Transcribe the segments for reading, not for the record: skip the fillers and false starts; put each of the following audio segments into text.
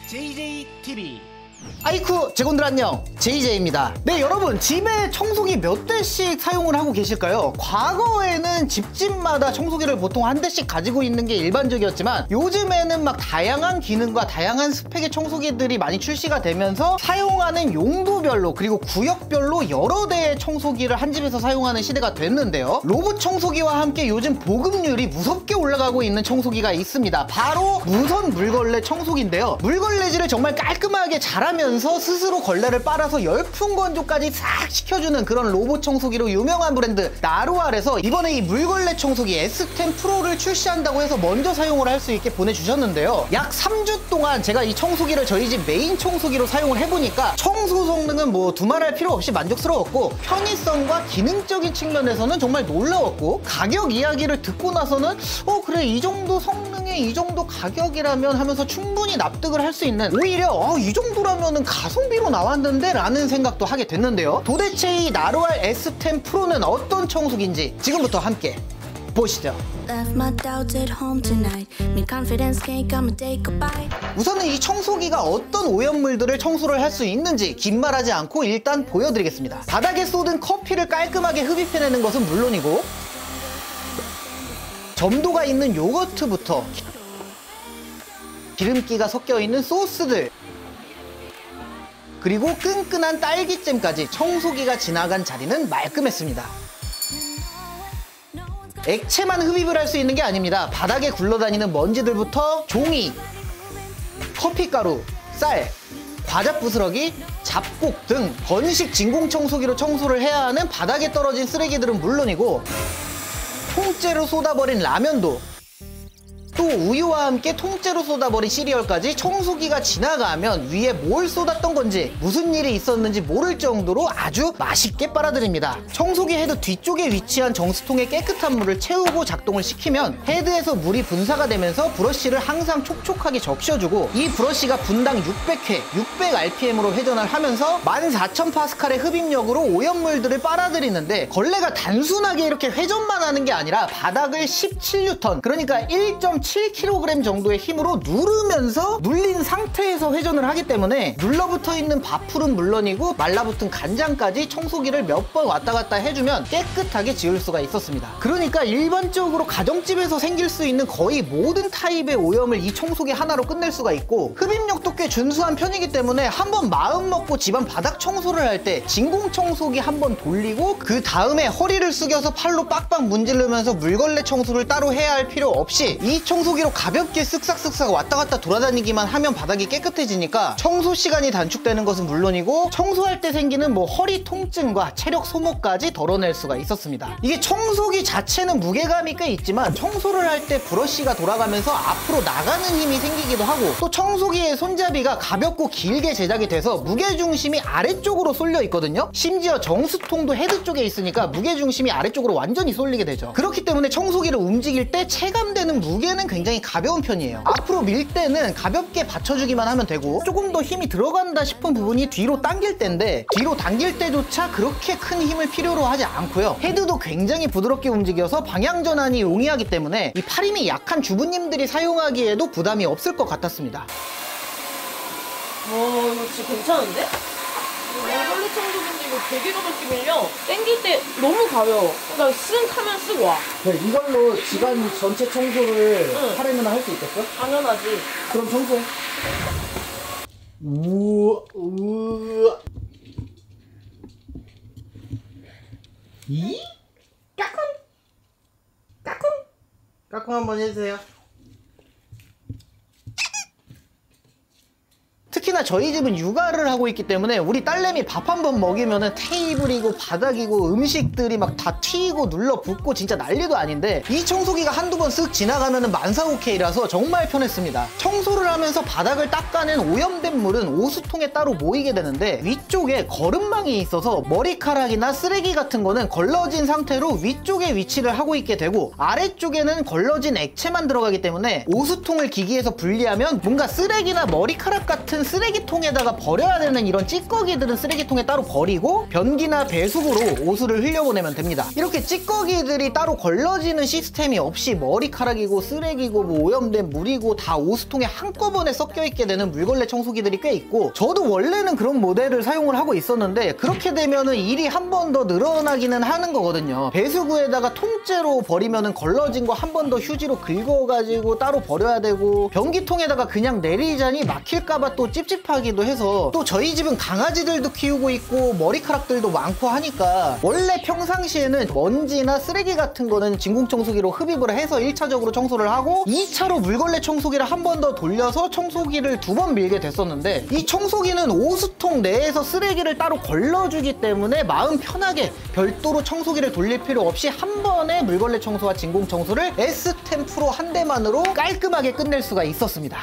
JJTV. 아이쿠 제군들 안녕, JJ입니다. 네, 여러분 집에 청소기 몇 대씩 사용을 하고 계실까요? 과거에는 집집마다 청소기를 보통 한 대씩 가지고 있는 게 일반적이었지만 요즘에는 막 다양한 기능과 다양한 스펙의 청소기들이 많이 출시가 되면서 사용하는 용도별로 그리고 구역별로 여러 대의 청소기를 한 집에서 사용하는 시대가 됐는데요. 로봇 청소기와 함께 요즘 보급률이 무섭게 올라가고 있는 청소기가 있습니다. 바로 무선 물걸레 청소기인데요. 물걸레질을 정말 깔끔하게 잘하면서 스스로 걸레를 빨아서 열풍 건조까지 싹 시켜주는 그런 로봇 청소기로 유명한 브랜드 나루알에서 이번에 이 물걸레 청소기 S10 프로를 출시한다고 해서 먼저 사용을 할 수 있게 보내주셨는데요. 약 3주 동안 제가 이 청소기를 저희 집 메인 청소기로 사용을 해보니까 청소 성능은 뭐 두말할 필요 없이 만족스러웠고, 편의성과 기능적인 측면에서는 정말 놀라웠고, 가격 이야기를 듣고 나서는 그래, 이 정도 성능에 이 정도 가격이라면 하면서 충분히 납득을 할 수 있는, 오히려 이 정도라면 가성비로 나왔는데 라는 생각도 하게 됐는데요. 도대체 이 나루알 S10 프로는 어떤 청소기인지 지금부터 함께 보시죠. 우선은 이 청소기가 어떤 오염물들을 청소를 할 수 있는지 긴 말하지 않고 일단 보여드리겠습니다. 바닥에 쏟은 커피를 깔끔하게 흡입해내는 것은 물론이고, 점도가 있는 요거트부터 기름기가 섞여있는 소스들, 그리고 끈끈한 딸기잼까지 청소기가 지나간 자리는 말끔했습니다. 액체만 흡입을 할 수 있는 게 아닙니다. 바닥에 굴러다니는 먼지들부터 종이, 커피가루, 쌀, 과자 부스러기, 잡곡 등 건식 진공 청소기로 청소를 해야 하는 바닥에 떨어진 쓰레기들은 물론이고, 통째로 쏟아버린 라면도, 또 우유와 함께 통째로 쏟아버린 시리얼까지 청소기가 지나가면 위에 뭘 쏟았던 건지 무슨 일이 있었는지 모를 정도로 아주 맛있게 빨아들입니다. 청소기 헤드 뒤쪽에 위치한 정수통에 깨끗한 물을 채우고 작동을 시키면 헤드에서 물이 분사가 되면서 브러쉬를 항상 촉촉하게 적셔주고, 이 브러쉬가 분당 600회, 600rpm으로 회전을 하면서 14,000파스칼의 흡입력으로 오염물들을 빨아들이는데, 걸레가 단순하게 이렇게 회전만 하는 게 아니라 바닥을 17N, 그러니까 1.7kg 정도의 힘으로 누르면서 눌린 상태에서 회전을 하기 때문에 눌러붙어 있는 밥풀은 물론이고 말라붙은 간장까지 청소기를 몇 번 왔다 갔다 해주면 깨끗하게 지울 수가 있었습니다. 그러니까 일반적으로 가정집에서 생길 수 있는 거의 모든 타입의 오염을 이 청소기 하나로 끝낼 수가 있고, 흡입력도 꽤 준수한 편이기 때문에 한번 마음 먹고 집안 바닥 청소를 할 때 진공 청소기 한번 돌리고 그 다음에 허리를 숙여서 팔로 빡빡 문지르면서 물걸레 청소를 따로 해야 할 필요 없이 이 청소기로 가볍게 쓱싹쓱싹 왔다 갔다 돌아다니기만 하면 바닥이 깨끗해지니까 청소 시간이 단축되는 것은 물론이고, 청소할 때 생기는 허리 통증과 체력 소모까지 덜어낼 수가 있었습니다. 이게 청소기 자체는 무게감이 꽤 있지만 청소를 할 때 브러쉬가 돌아가면서 앞으로 나가는 힘이 생기기도 하고, 또 청소기의 손잡이가 가볍고 길게 제작이 돼서 무게중심이 아래쪽으로 쏠려 있거든요. 심지어 정수통도 헤드 쪽에 있으니까 무게중심이 아래쪽으로 완전히 쏠리게 되죠. 그렇기 때문에 청소기를 움직일 때 체감되는 무게는 굉장히 가벼운 편이에요. 앞으로 밀 때는 가볍게 받쳐주기만 하면 되고, 조금 더 힘이 들어간다 싶은 부분이 뒤로 당길 때인데, 뒤로 당길 때조차 그렇게 큰 힘을 필요로 하지 않고요. 헤드도 굉장히 부드럽게 움직여서 방향 전환이 용이하기 때문에 이 팔힘이 약한 주부님들이 사용하기에도 부담이 없을 것 같았습니다. 이거 진짜 괜찮은데? 물걸레 청소기인데 이거 되게 가볍게 밀려. 당길 때 너무 가벼워. 그러니까 쓱 하면 쓱 와. 네, 이걸로 집안 전체 청소를 하려면 할 수 있겠어? 당연하지. 그럼 청소해. 우와. 이? 까꿍. 까꿍. 까꿍 한번 해주세요. 특히나 저희 집은 육아를 하고 있기 때문에 우리 딸내미 밥 한 번 먹이면은 테이블이고 바닥이고 음식들이 막 다 튀고 눌러붙고 진짜 난리도 아닌데, 이 청소기가 한두 번 쓱 지나가면은 만사오케이라서 정말 편했습니다. 청소를 하면서 바닥을 닦아낸 오염된 물은 오수통에 따로 모이게 되는데, 위쪽에 거름망이 있어서 머리카락이나 쓰레기 같은 거는 걸러진 상태로 위쪽에 위치를 하고 있게 되고, 아래쪽에는 걸러진 액체만 들어가기 때문에 오수통을 기기에서 분리하면 뭔가 쓰레기나 머리카락 같은 쓰레기 쓰레기통에다가 버려야 되는 이런 찌꺼기들은 쓰레기통에 따로 버리고 변기나 배수구로 오수를 흘려보내면 됩니다. 이렇게 찌꺼기들이 따로 걸러지는 시스템이 없이 머리카락이고 쓰레기고 뭐 오염된 물이고 다 오수통에 한꺼번에 섞여있게 되는 물걸레 청소기들이 꽤 있고, 저도 원래는 그런 모델을 사용을 하고 있었는데 그렇게 되면은 일이 한 번 더 늘어나기는 하는 거거든요. 배수구에다가 통째로 버리면은 걸러진 거 한 번 더 휴지로 긁어가지고 따로 버려야 되고, 변기통에다가 그냥 내리자니 막힐까봐 또 찝찝하기도 해서, 또 저희 집은 강아지들도 키우고 있고 머리카락들도 많고 하니까 원래 평상시에는 먼지나 쓰레기 같은 거는 진공청소기로 흡입을 해서 1차적으로 청소를 하고 2차로 물걸레 청소기를 한 번 더 돌려서 청소기를 2번 밀게 됐었는데, 이 청소기는 오수통 내에서 쓰레기를 따로 걸러주기 때문에 마음 편하게 별도로 청소기를 돌릴 필요 없이 한 번에 물걸레 청소와 진공청소를 S10 프로 한 대만으로 깔끔하게 끝낼 수가 있었습니다.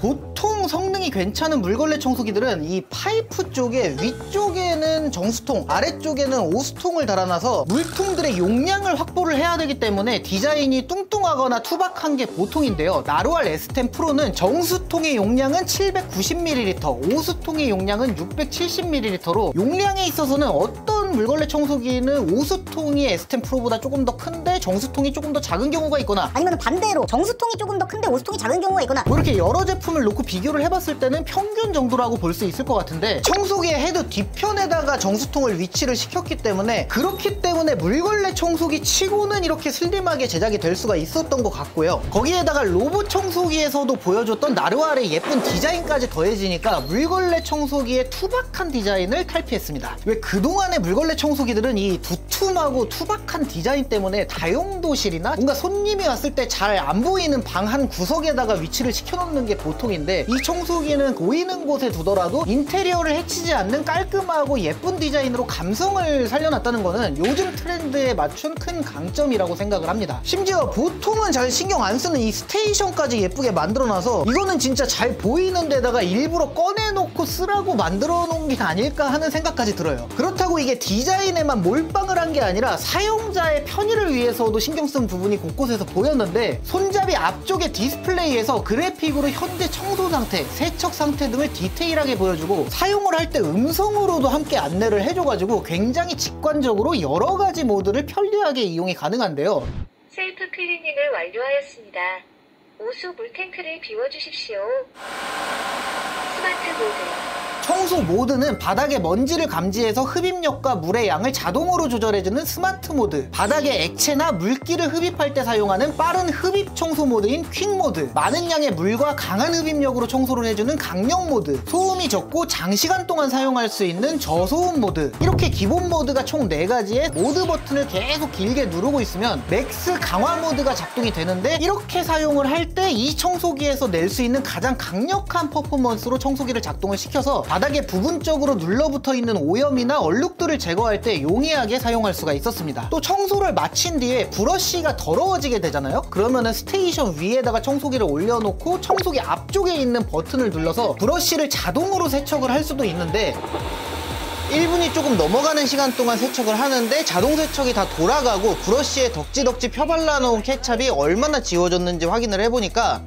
보통 성능이 괜찮은 물걸레 청소기들은 이 파이프 쪽에 위쪽에는 정수통, 아래쪽에는 오수통을 달아놔서 물통들의 용량을 확보를 해야 되기 때문에 디자인이 뚱뚱하거나 투박한 게 보통인데요. 나로알 S10 프로는 정수통의 용량은 790ml, 오수통의 용량은 670ml로 용량에 있어서는 어떤 물걸레 청소기는 오수통이 S10 프로보다 조금 더 큰데 정수통이 조금 더 작은 경우가 있거나, 아니면 반대로 정수통이 조금 더 큰데 오수통이 작은 경우가 있거나, 뭐 이렇게 여러 제품을 놓고 비교를 해봤을 때는 평균 정도라고 볼 수 있을 것 같은데, 청소기의 헤드 뒤편에다가 정수통을 위치를 시켰기 때문에 그렇기 때문에 물걸레 청소기 치고는 이렇게 슬림하게 제작이 될 수가 있었던 것 같고요. 거기에다가 로봇 청소기에서도 보여줬던 나루알의 예쁜 디자인까지 더해지니까 물걸레 청소기의 투박한 디자인을 탈피했습니다. 왜 그동안의 물걸레 청소기들은 이 두툼하고 투박한 디자인 때문에 다용도실이나 뭔가 손님이 왔을 때 잘 안 보이는 방 한 구석에다가 위치를 시켜놓는 게 보통인데, 이 청소기는 보이는 곳에 두더라도 인테리어를 해치지 않는 깔끔하고 예쁜 디자인으로 감성을 살려놨다는 거는 요즘 트렌드에 맞춘 큰 강점이라고 생각을 합니다. 심지어 보통은 잘 신경 안 쓰는 이 스테이션까지 예쁘게 만들어놔서 이거는 진짜 잘 보이는 데다가 일부러 꺼내놓고 쓰라고 만들어 놓은 게 아닐까 하는 생각까지 들어요. 그렇다고 이게 디자인에만 몰빵을 한 게 아니라 사용자의 편의를 위해서도 신경 쓴 부분이 곳곳에서 보였는데, 손잡이 앞쪽의 디스플레이에서 그래픽으로 현재 청소 상태, 세척 상태 등을 디테일하게 보여주고 사용을 할 때 음성으로도 함께 안내를 해줘가지고 굉장히 직관적으로 여러 가지 모드를 편리하게 이용이 가능한데요. 셀프 클리닝을 완료하였습니다. 오수 물탱크를 비워주십시오. 스마트 모드. 청소 모드는 바닥에 먼지를 감지해서 흡입력과 물의 양을 자동으로 조절해주는 스마트 모드, 바닥에 액체나 물기를 흡입할 때 사용하는 빠른 흡입 청소 모드인 퀵 모드, 많은 양의 물과 강한 흡입력으로 청소를 해주는 강력 모드, 소음이 적고 장시간 동안 사용할 수 있는 저소음 모드, 이렇게 기본 모드가 총 4가지의 모드 버튼을 계속 길게 누르고 있으면 맥스 강화 모드가 작동이 되는데, 이렇게 사용을 할 때 이 청소기에서 낼 수 있는 가장 강력한 퍼포먼스로 청소기를 작동을 시켜서 바닥에 부분적으로 눌러붙어 있는 오염이나 얼룩들을 제거할 때 용이하게 사용할 수가 있었습니다. 또 청소를 마친 뒤에 브러쉬가 더러워지게 되잖아요. 그러면은 스테이션 위에다가 청소기를 올려놓고 청소기 앞쪽에 있는 버튼을 눌러서 브러쉬를 자동으로 세척을 할 수도 있는데, 1분이 조금 넘어가는 시간 동안 세척을 하는데 자동 세척이 다 돌아가고 브러쉬에 덕지덕지 펴발라 놓은 케찹이 얼마나 지워졌는지 확인을 해보니까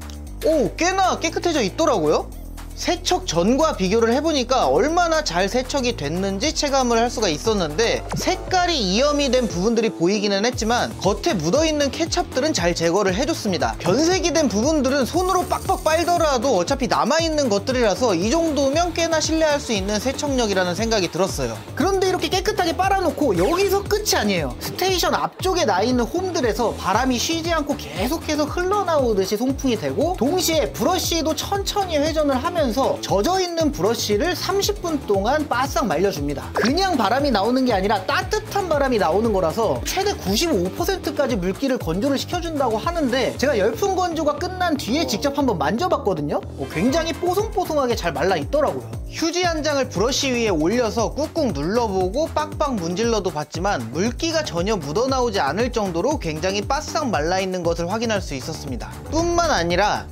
꽤나 깨끗해져 있더라고요. 세척 전과 비교를 해보니까 얼마나 잘 세척이 됐는지 체감을 할 수가 있었는데, 색깔이 이염이 된 부분들이 보이기는 했지만 겉에 묻어있는 케찹들은 잘 제거를 해줬습니다. 변색이 된 부분들은 손으로 빡빡 빨더라도 어차피 남아있는 것들이라서 이 정도면 꽤나 신뢰할 수 있는 세척력이라는 생각이 들었어요. 그런데 이렇게 깨끗하게 빨아놓고 여기서 끝이 아니에요. 스테이션 앞쪽에 나있는 홈들에서 바람이 쉬지 않고 계속해서 흘러나오듯이 송풍이 되고, 동시에 브러쉬도 천천히 회전을 하면서 젖어있는 브러쉬를 30분 동안 바싹 말려줍니다. 그냥 바람이 나오는 게 아니라 따뜻한 바람이 나오는 거라서 최대 95%까지 물기를 건조를 시켜준다고 하는데, 제가 열풍 건조가 끝난 뒤에 직접 한번 만져봤거든요. 굉장히 뽀송뽀송하게 잘 말라 있더라고요. 휴지 한 장을 브러쉬 위에 올려서 꾹꾹 눌러보고 빡빡 문질러도 봤지만 물기가 전혀 묻어나오지 않을 정도로 굉장히 바싹 말라있는 것을 확인할 수 있었습니다. 뿐만 아니라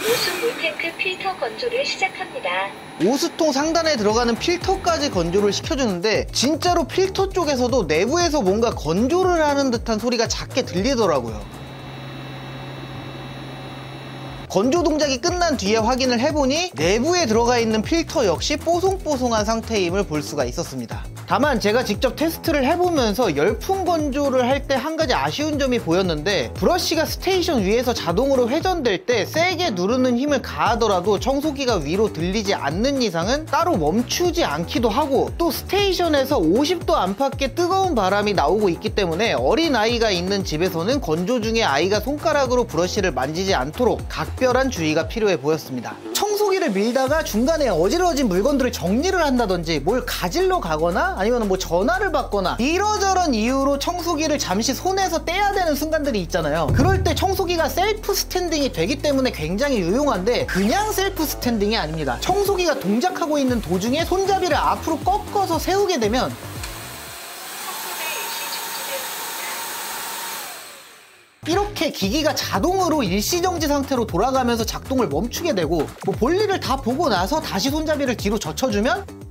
오수 물탱크 필터 건조를 시작합니다. 오수통 상단에 들어가는 필터까지 건조를 시켜주는데, 진짜로 필터 쪽에서도 내부에서 뭔가 건조를 하는 듯한 소리가 작게 들리더라고요. 건조 동작이 끝난 뒤에 확인을 해보니 내부에 들어가 있는 필터 역시 뽀송뽀송한 상태임을 볼 수가 있었습니다. 다만 제가 직접 테스트를 해보면서 열풍 건조를 할 때 한 가지 아쉬운 점이 보였는데, 브러쉬가 스테이션 위에서 자동으로 회전될 때 세게 누르는 힘을 가하더라도 청소기가 위로 들리지 않는 이상은 따로 멈추지 않기도 하고, 또 스테이션에서 50도 안팎의 뜨거운 바람이 나오고 있기 때문에 어린아이가 있는 집에서는 건조 중에 아이가 손가락으로 브러쉬를 만지지 않도록 각별한 주의가 필요해 보였습니다. 청소기를 밀다가 중간에 어지러진 물건들을 정리를 한다든지 뭘 가지러 가거나 아니면 뭐 전화를 받거나 이러저런 이유로 청소기를 잠시 손에서 떼야 되는 순간들이 있잖아요. 그럴 때 청소기가 셀프 스탠딩이 되기 때문에 굉장히 유용한데, 그냥 셀프 스탠딩이 아닙니다. 청소기가 동작하고 있는 도중에 손잡이를 앞으로 꺾어서 세우게 되면 이렇게 기기가 자동으로 일시정지 상태로 돌아가면서 작동을 멈추게 되고, 뭐 볼일을 다 보고 나서 다시 손잡이를 뒤로 젖혀주면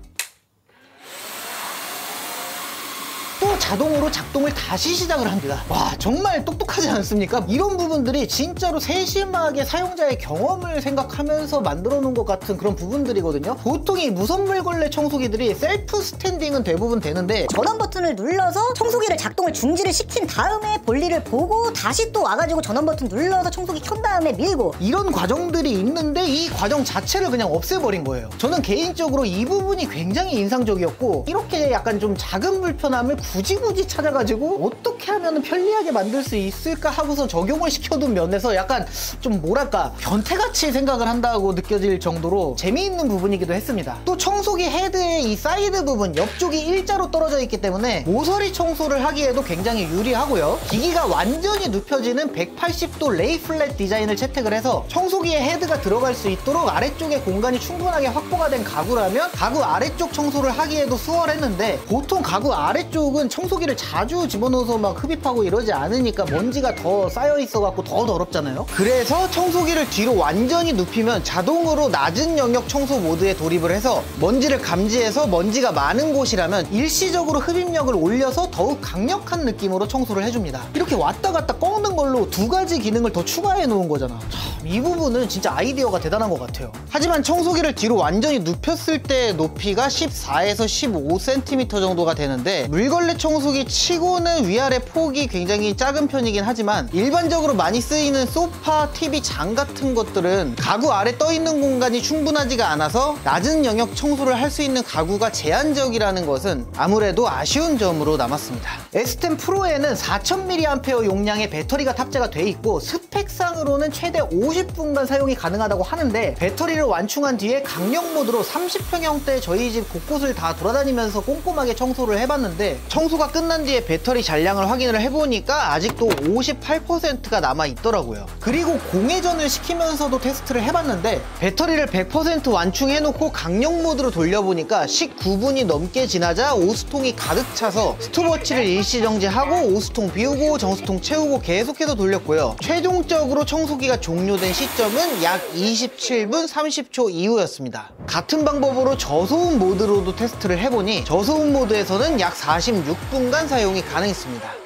또 자동으로 작동을 다시 시작을 합니다. 와, 정말 똑똑하지 않습니까? 이런 부분들이 진짜로 세심하게 사용자의 경험을 생각하면서 만들어 놓은 것 같은 그런 부분들이거든요. 보통 이 무선 물걸레 청소기들이 셀프 스탠딩은 대부분 되는데, 전원 버튼을 눌러서 청소기를 작동을 중지를 시킨 다음에 볼일을 보고 다시 또 와가지고 전원 버튼 눌러서 청소기 켠 다음에 밀고, 이런 과정들이 있는데 이 과정 자체를 그냥 없애버린 거예요. 저는 개인적으로 이 부분이 굉장히 인상적이었고, 이렇게 약간 좀 작은 불편함을 굳이 찾아가지고 어떻게 하면 편리하게 만들 수 있을까 하고서 적용을 시켜둔 면에서 약간 좀 뭐랄까 변태같이 생각을 한다고 느껴질 정도로 재미있는 부분이기도 했습니다. 또 청소기 헤드의 이 사이드 부분 옆쪽이 일자로 떨어져 있기 때문에 모서리 청소를 하기에도 굉장히 유리하고요. 기기가 완전히 눕혀지는 180도 레이 플랫 디자인을 채택을 해서 청소기에 헤드가 들어갈 수 있도록 아래쪽에 공간이 충분하게 확보가 된 가구라면 가구 아래쪽 청소를 하기에도 수월했는데, 보통 가구 아래쪽은 청소기를 자주 집어넣어서 막 흡입하고 이러지 않으니까 먼지가 더 쌓여 있어 갖고 더 더럽잖아요. 그래서 청소기를 뒤로 완전히 눕히면 자동으로 낮은 영역 청소 모드에 돌입을 해서 먼지를 감지해서 먼지가 많은 곳이라면 일시적으로 흡입력을 올려서 더욱 강력한 느낌으로 청소를 해줍니다. 이렇게 왔다 갔다 꺾는 걸로 두 가지 기능을 더 추가해 놓은 거잖아. 참, 이 부분은 진짜 아이디어가 대단한 것 같아요. 하지만 청소기를 뒤로 완전히 눕혔을 때 높이가 14에서 15cm 정도가 되는데, 물걸레 청소기 치고는 위아래 폭이 굉장히 작은 편이긴 하지만 일반적으로 많이 쓰이는 소파, TV, 장 같은 것들은 가구 아래 떠있는 공간이 충분하지가 않아서 낮은 영역 청소를 할 수 있는 가구가 제한적이라는 것은 아무래도 아쉬운 점으로 남았습니다. S10 프로에는 4000mAh 용량의 배터리가 탑재가 돼 있고, 스펙상으로는 최대 50분간 사용이 가능하다고 하는데, 배터리를 완충한 뒤에 강력 모드로 30평형대 저희 집 곳곳을 다 돌아다니면서 꼼꼼하게 청소를 해봤는데, 청소가 끝난 뒤에 배터리 잔량을 확인을 해보니까 아직도 58%가 남아있더라고요. 그리고 공회전을 시키면서도 테스트를 해봤는데, 배터리를 100% 완충해놓고 강력 모드로 돌려보니까 19분이 넘게 지나자 오수통이 가득 차서 스톱워치를 일시정지하고 오수통 비우고 정수통 채우고 계속해서 돌렸고요. 최종적으로 청소기가 종료된 시점은 약 27분 30초 이후였습니다. 같은 방법으로 저소음 모드로도 테스트를 해보니 저소음 모드에서는 약 46분간 사용이 가능했습니다.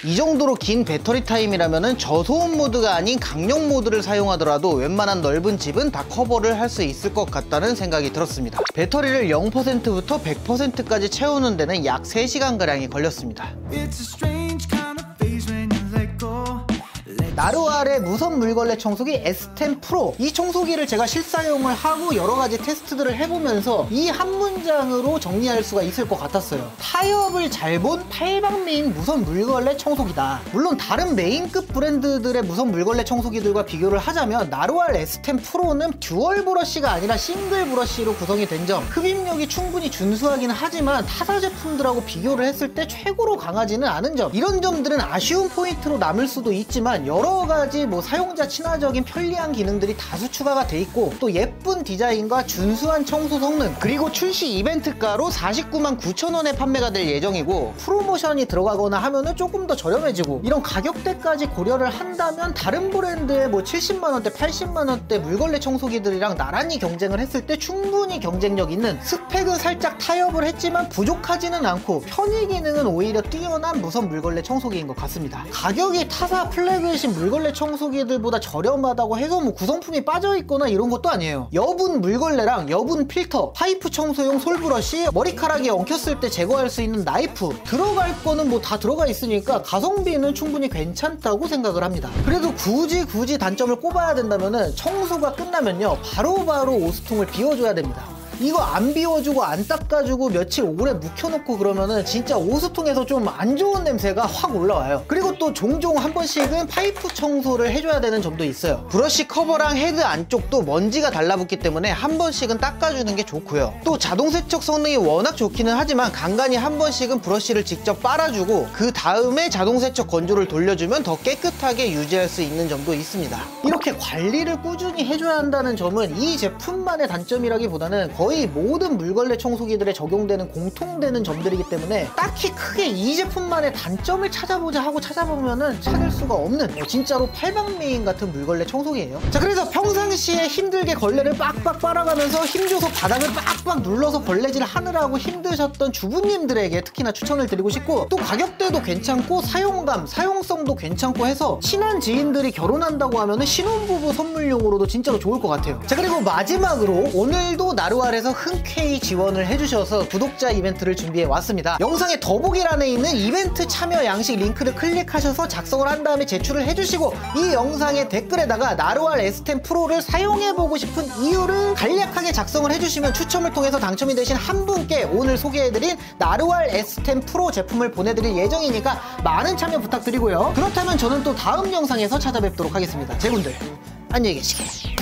이 정도로 긴 배터리 타임이라면 저소음 모드가 아닌 강력 모드를 사용하더라도 웬만한 넓은 집은 다 커버를 할 수 있을 것 같다는 생각이 들었습니다. 배터리를 0%부터 100%까지 채우는 데는 약 3시간가량이 걸렸습니다. 나루알의 무선 물걸레 청소기 S10 프로, 이 청소기를 제가 실사용을 하고 여러가지 테스트들을 해보면서 이 한 문장으로 정리할 수가 있을 것 같았어요. 타협을 잘 본 팔방미인 무선 물걸레 청소기다. 물론 다른 메인급 브랜드들의 무선 물걸레 청소기들과 비교를 하자면 나루알 S10 프로는 듀얼 브러쉬가 아니라 싱글 브러쉬로 구성이 된 점, 흡입력이 충분히 준수하긴 하지만 타사 제품들하고 비교를 했을 때 최고로 강하지는 않은 점, 이런 점들은 아쉬운 포인트로 남을 수도 있지만 여러가지 뭐 사용자 친화적인 편리한 기능들이 다수 추가가 돼 있고, 또 예쁜 디자인과 준수한 청소 성능, 그리고 출시 이벤트가로 49만 9천원에 판매가 될 예정이고, 프로모션이 들어가거나 하면은 조금 더 저렴해지고, 이런 가격대까지 고려를 한다면 다른 브랜드의 뭐 70만원대 80만원대 물걸레 청소기들이랑 나란히 경쟁을 했을 때 충분히 경쟁력 있는, 스펙은 살짝 타협을 했지만 부족하지는 않고 편의 기능은 오히려 뛰어난 무선 물걸레 청소기인 것 같습니다. 가격이 타사 플래그십 물걸레 청소기들보다 저렴하다고 해서 뭐 구성품이 빠져있거나 이런 것도 아니에요. 여분 물걸레랑 여분 필터, 파이프 청소용 솔브러쉬, 머리카락이 엉켰을 때 제거할 수 있는 나이프, 들어갈 거는 뭐 다 들어가 있으니까 가성비는 충분히 괜찮다고 생각을 합니다. 그래도 굳이 단점을 꼽아야 된다면은 청소가 끝나면요 바로바로 오수통을 비워줘야 됩니다. 이거 안 비워주고 안 닦아주고 며칠 오래 묵혀놓고 그러면은 진짜 오수통에서 좀 안 좋은 냄새가 확 올라와요. 그리고 또 종종 한 번씩은 파이프 청소를 해줘야 되는 점도 있어요. 브러쉬 커버랑 헤드 안쪽도 먼지가 달라붙기 때문에 한 번씩은 닦아주는 게 좋고요. 또 자동 세척 성능이 워낙 좋기는 하지만 간간히 한 번씩은 브러쉬를 직접 빨아주고 그 다음에 자동 세척 건조를 돌려주면 더 깨끗하게 유지할 수 있는 점도 있습니다. 이렇게 관리를 꾸준히 해줘야 한다는 점은 이 제품만의 단점이라기보다는 거의 모든 물걸레 청소기들에 적용되는 공통되는 점들이기 때문에 딱히 크게 이 제품만의 단점을 찾아보자 하고 찾아보면은 찾을 수가 없는 진짜로 팔방미인 같은 물걸레 청소기예요. 자, 그래서 평상시에 힘들게 걸레를 빡빡 빨아가면서 힘줘서 바닥을 빡빡 눌러서 걸레질 하느라고 힘드셨던 주부님들에게 특히나 추천을 드리고 싶고, 또 가격대도 괜찮고 사용감, 사용성도 괜찮고 해서 친한 지인들이 결혼한다고 하면은 신혼부부 선물용으로도 진짜로 좋을 것 같아요. 자, 그리고 마지막으로 오늘도 나루알에서 흔쾌히 지원을 해주셔서 구독자 이벤트를 준비해 왔습니다. 영상의 더보기란에 있는 이벤트 참여 양식 링크를 클릭하셔서 작성을 한 다음에 제출을 해주시고, 이 영상의 댓글에다가 나루알 S10 프로를 사용해보고 싶은 이유를 간략하게 작성을 해주시면 추첨을 통해서 당첨이 되신 한 분께 오늘 소개해드린 나루알 S10 프로 제품을 보내드릴 예정이니까 많은 참여 부탁드리고요. 그렇다면 저는 또 다음 영상에서 찾아뵙도록 하겠습니다. 제군들 안녕히 계시게.